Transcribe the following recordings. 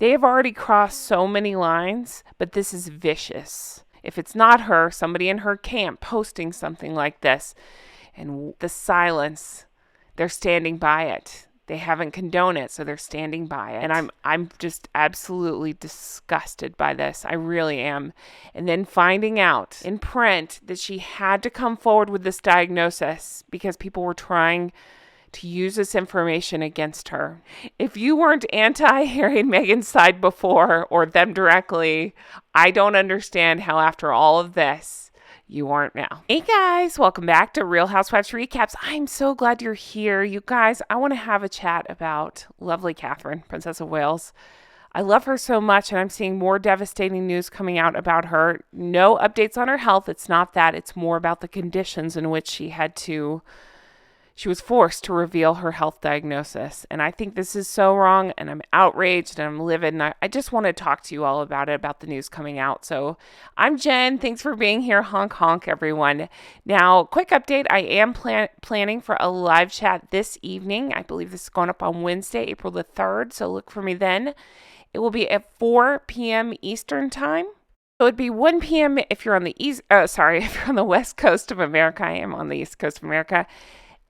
They have already crossed so many lines, but this is vicious. If it's not her, somebody in her camp posting something like this, and the silence, they're standing by it. They haven't condoned it, so they're standing by it. And I'm just absolutely disgusted by this. I really am. And then finding out in print that she had to come forward with this diagnosis because people were trying to use this information against her. If you weren't anti-Harry and Meghan's side before, or them directly, I don't understand how after all of this, you aren't now. Hey guys, welcome back to Real Housewives Recaps. I'm so glad you're here. You guys, I want to have a chat about lovely Catherine, Princess of Wales. I love her so much, and I'm seeing more devastating news coming out about her. No updates on her health. It's not that. It's more about the conditions in which she was forced to reveal her health diagnosis. And I think this is so wrong, and I'm outraged, and I'm livid, and I just want to talk to you all about it, about the news coming out. So I'm Jen. Thanks for being here. Honk, honk, everyone. Now, quick update. I am planning for a live chat this evening. I believe this is going up on Wednesday, April the 3rd, so look for me then. It will be at 4 p.m. Eastern time. So it'd be 1 p.m. if you're on the if you're on the West Coast of America. I am on the East Coast of America.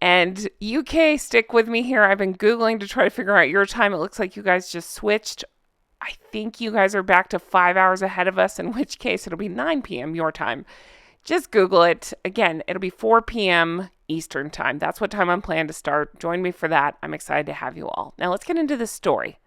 And UK, stick with me here. I've been Googling to try to figure out your time. It looks like you guys just switched. I think you guys are back to 5 hours ahead of us, in which case it'll be 9 p.m. your time. Just Google it. Again, it'll be 4 p.m. Eastern time. That's what time I'm planning to start. Join me for that. I'm excited to have you all. Now let's get into the story.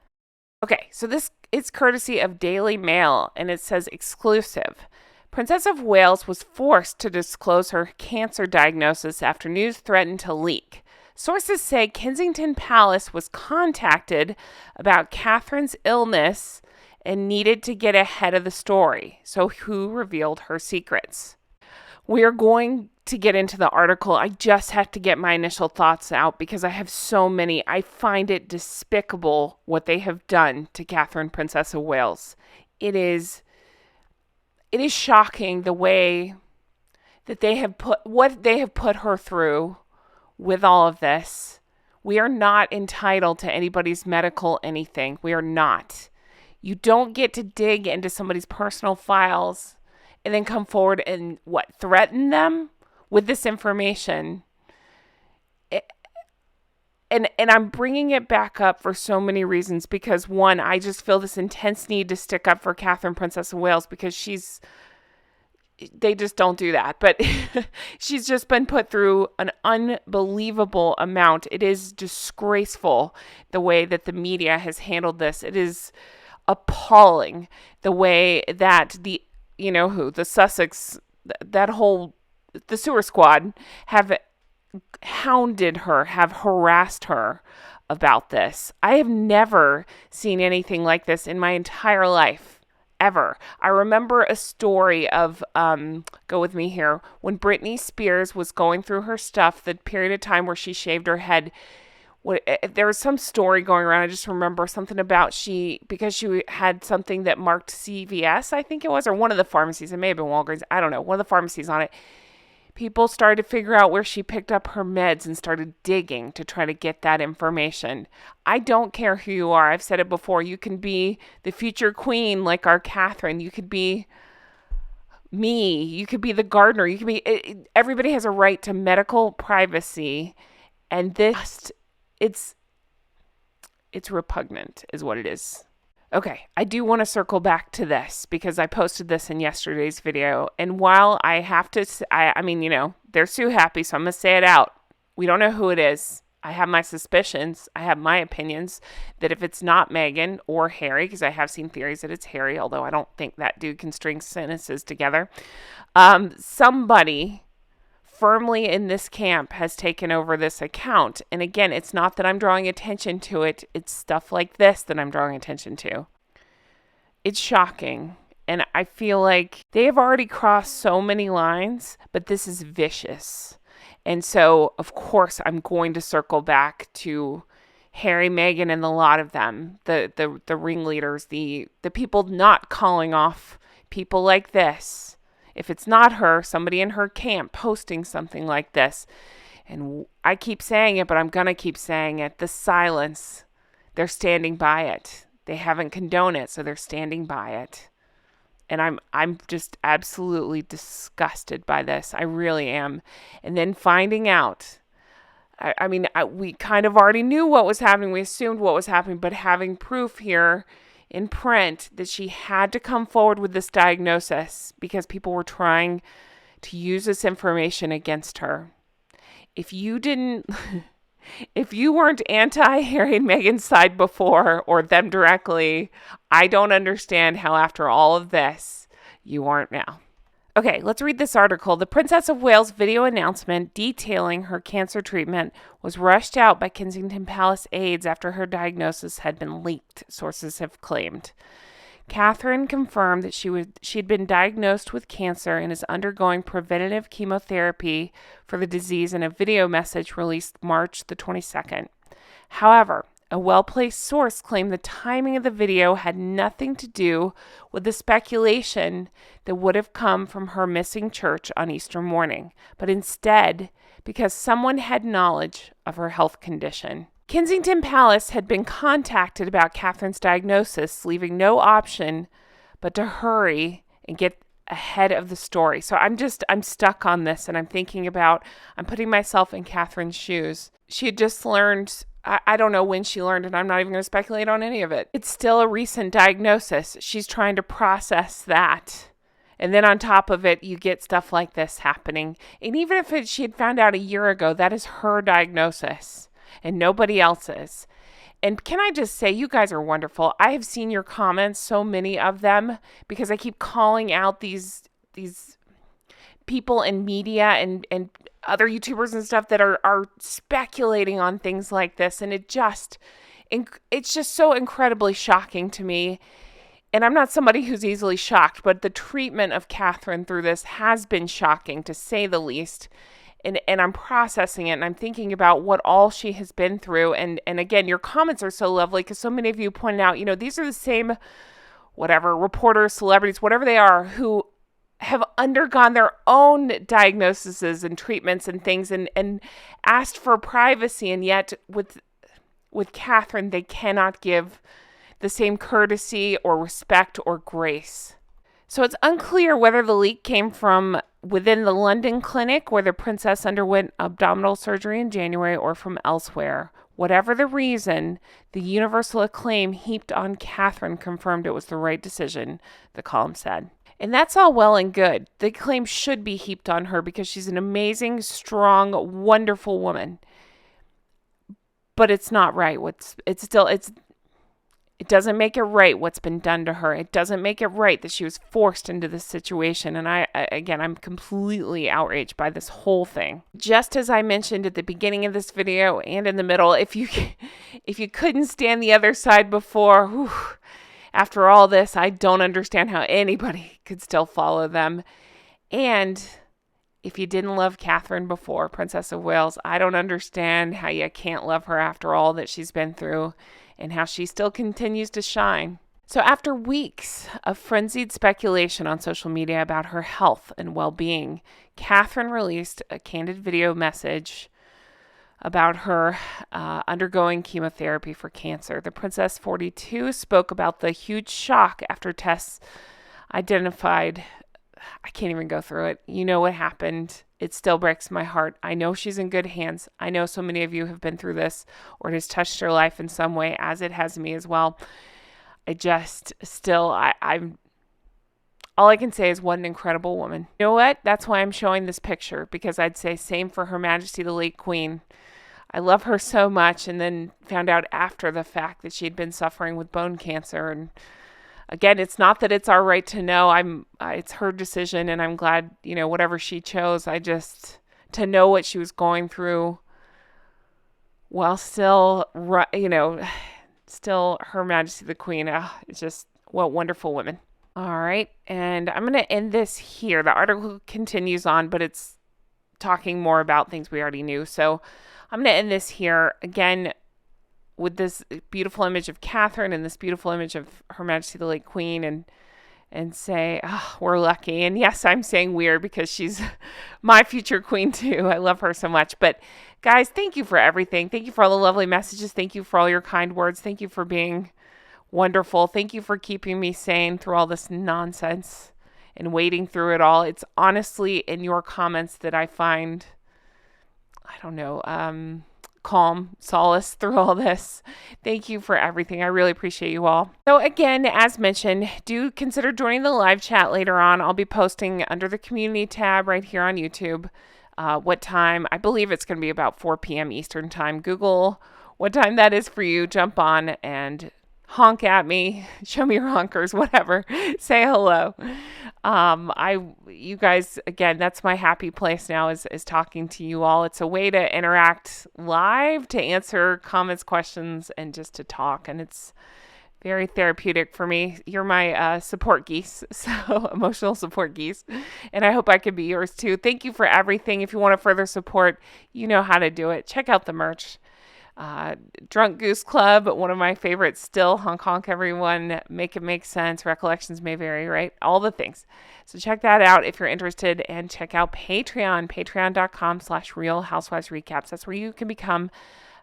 Okay, so this is courtesy of Daily Mail, and it says exclusive. Princess of Wales was forced to disclose her cancer diagnosis after news threatened to leak. Sources say Kensington Palace was contacted about Catherine's illness and needed to get ahead of the story. So who revealed her secrets? We are going to get into the article. I just have to get my initial thoughts out because I have so many. I find it despicable what they have done to Catherine, Princess of Wales. It is shocking the way that they have put her through with all of this. We are not entitled to anybody's medical anything. We are not. You don't get to dig into somebody's personal files and then come forward and threaten them with this information. And I'm bringing it back up for so many reasons because, one, I just feel this intense need to stick up for Catherine, Princess of Wales, because they just don't do that. But she's just been put through an unbelievable amount. It is disgraceful the way that the media has handled this. It is appalling the way that the Sussex, the sewer squad have hounded her, have harassed her about this. I have never seen anything like this in my entire life, ever. I remember a story of, go with me here, when Britney Spears was going through her stuff, the period of time where she shaved her head. There was some story going around. I just remember something about because she had something that marked CVS, I think it was, or one of the pharmacies. It may have been Walgreens. I don't know. One of the pharmacies on it. People started to figure out where she picked up her meds and started digging to try to get that information. I don't care who you are. I've said it before. You can be the future queen like our Catherine. You could be me. You could be the gardener. You could be. Everybody has a right to medical privacy, and this, it's repugnant, is what it is. Okay, I do want to circle back to this because I posted this in yesterday's video. And while I have to, they're so happy, so I'm going to say it out. We don't know who it is. I have my suspicions. I have my opinions that if it's not Meghan or Harry, because I have seen theories that it's Harry, although I don't think that dude can string sentences together. Somebody firmly in this camp has taken over this account. And again, it's not that I'm drawing attention to it. It's stuff like this that I'm drawing attention to. It's shocking. And I feel like they have already crossed so many lines, but this is vicious. And so, of course, I'm going to circle back to Harry, Meghan, and a lot of them, the ringleaders, the people not calling off people like this. If it's not her, somebody in her camp posting something like this. And I keep saying it, but I'm going to keep saying it. The silence, they're standing by it. They haven't condoned it, so they're standing by it. And I'm just absolutely disgusted by this. I really am. And then finding out, we kind of already knew what was happening. We assumed what was happening, but having proof here in print that she had to come forward with this diagnosis because people were trying to use this information against her. If you didn't, if you weren't anti-Harry and Meghan's side before or them directly, I don't understand how after all of this, you aren't now. Okay, let's read this article. The Princess of Wales' video announcement detailing her cancer treatment was rushed out by Kensington Palace aides after her diagnosis had been leaked, sources have claimed. Catherine confirmed that she'd been diagnosed with cancer and is undergoing preventative chemotherapy for the disease in a video message released March the 22nd. However, a well-placed source claimed the timing of the video had nothing to do with the speculation that would have come from her missing church on Easter morning, but instead because someone had knowledge of her health condition. Kensington Palace had been contacted about Catherine's diagnosis, leaving no option but to hurry and get ahead of the story. So I'm stuck on this, and I'm putting myself in Catherine's shoes. She had just learned, I don't know when she learned, and I'm not even going to speculate on any of it. It's still a recent diagnosis. She's trying to process that. And then on top of it, you get stuff like this happening. And even if she had found out a year ago, that is her diagnosis and nobody else's. And can I just say, you guys are wonderful. I have seen your comments, so many of them, because I keep calling out these people in media and other YouTubers and stuff that are speculating on things like this. And it's just so incredibly shocking to me. And I'm not somebody who's easily shocked, but the treatment of Catherine through this has been shocking, to say the least. And I'm processing it, and I'm thinking about what all she has been through. And again, your comments are so lovely, because so many of you pointed out, these are the same, reporters, celebrities, whatever they are, who have undergone their own diagnoses and treatments and things and asked for privacy. And yet with Catherine, they cannot give the same courtesy or respect or grace. So it's unclear whether the leak came from within the London clinic where the princess underwent abdominal surgery in January or from elsewhere. Whatever the reason, the universal acclaim heaped on Catherine confirmed it was the right decision, the column said. And that's all well and good. The acclaim should be heaped on her because she's an amazing, strong, wonderful woman. But it's not right. It doesn't make it right what's been done to her. It doesn't make it right that she was forced into this situation. And I'm completely outraged by this whole thing. Just as I mentioned at the beginning of this video and in the middle, if you couldn't stand the other side before, after all this, I don't understand how anybody could still follow them. And if you didn't love Catherine before, Princess of Wales, I don't understand how you can't love her after all that she's been through and how she still continues to shine. So after weeks of frenzied speculation on social media about her health and well-being, Catherine released a candid video message about her undergoing chemotherapy for cancer. The Princess 42 spoke about the huge shock after tests identified. I can't even go through it. You know what happened. It still breaks my heart. I know she's in good hands. I know so many of you have been through this or it has touched your life in some way, as it has me as well. I'm all I can say is what an incredible woman. You know what? That's why I'm showing this picture, because I'd say same for Her Majesty the late Queen. I love her so much, and then found out after the fact that she'd been suffering with bone cancer. And again, it's not that it's our right to know. It's her decision, and I'm glad, whatever she chose. To know what she was going through while still, still Her Majesty the Queen. It's just, what wonderful women. All right, and I'm going to end this here. The article continues on, but it's talking more about things we already knew. So I'm going to end this here. Again, with this beautiful image of Catherine and this beautiful image of Her Majesty the late Queen, and say, we're lucky. And yes, I'm saying weird because she's my future queen too. I love her so much. But guys, thank you for everything. Thank you for all the lovely messages. Thank you for all your kind words. Thank you for being wonderful. Thank you for keeping me sane through all this nonsense and wading through it all. It's honestly in your comments that I find, I don't know, calm, solace through all this. Thank you for everything. I really appreciate you all. So again, as mentioned, do consider joining the live chat later on. I'll be posting under the community tab right here on YouTube what time. I believe it's going to be about 4 p.m. Eastern time. Google what time that is for you. Jump on and honk at me, show me your honkers, whatever. Say hello. You guys, again, that's my happy place now is talking to you all. It's a way to interact live, to answer comments, questions, and just to talk. And it's very therapeutic for me. You're my support geese, so emotional support geese. And I hope I can be yours too. Thank you for everything. If you want to further support, you know how to do it. Check out the merch. Drunk Goose Club, one of my favorites still. Honk honk everyone. Make it make sense. Recollections may vary, right? All the things. So check that out if you're interested, and check out Patreon, patreon.com/Real Housewives Recaps. That's where you can become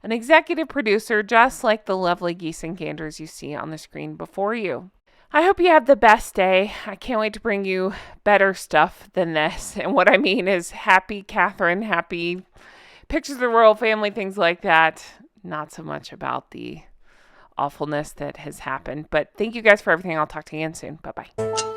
an executive producer, just like the lovely geese and ganders you see on the screen before you. I hope you have the best day. I can't wait to bring you better stuff than this. And what I mean is happy Catherine, happy pictures of the royal family, things like that. Not so much about the awfulness that has happened. But thank you guys for everything. I'll talk to you again soon. Bye-bye.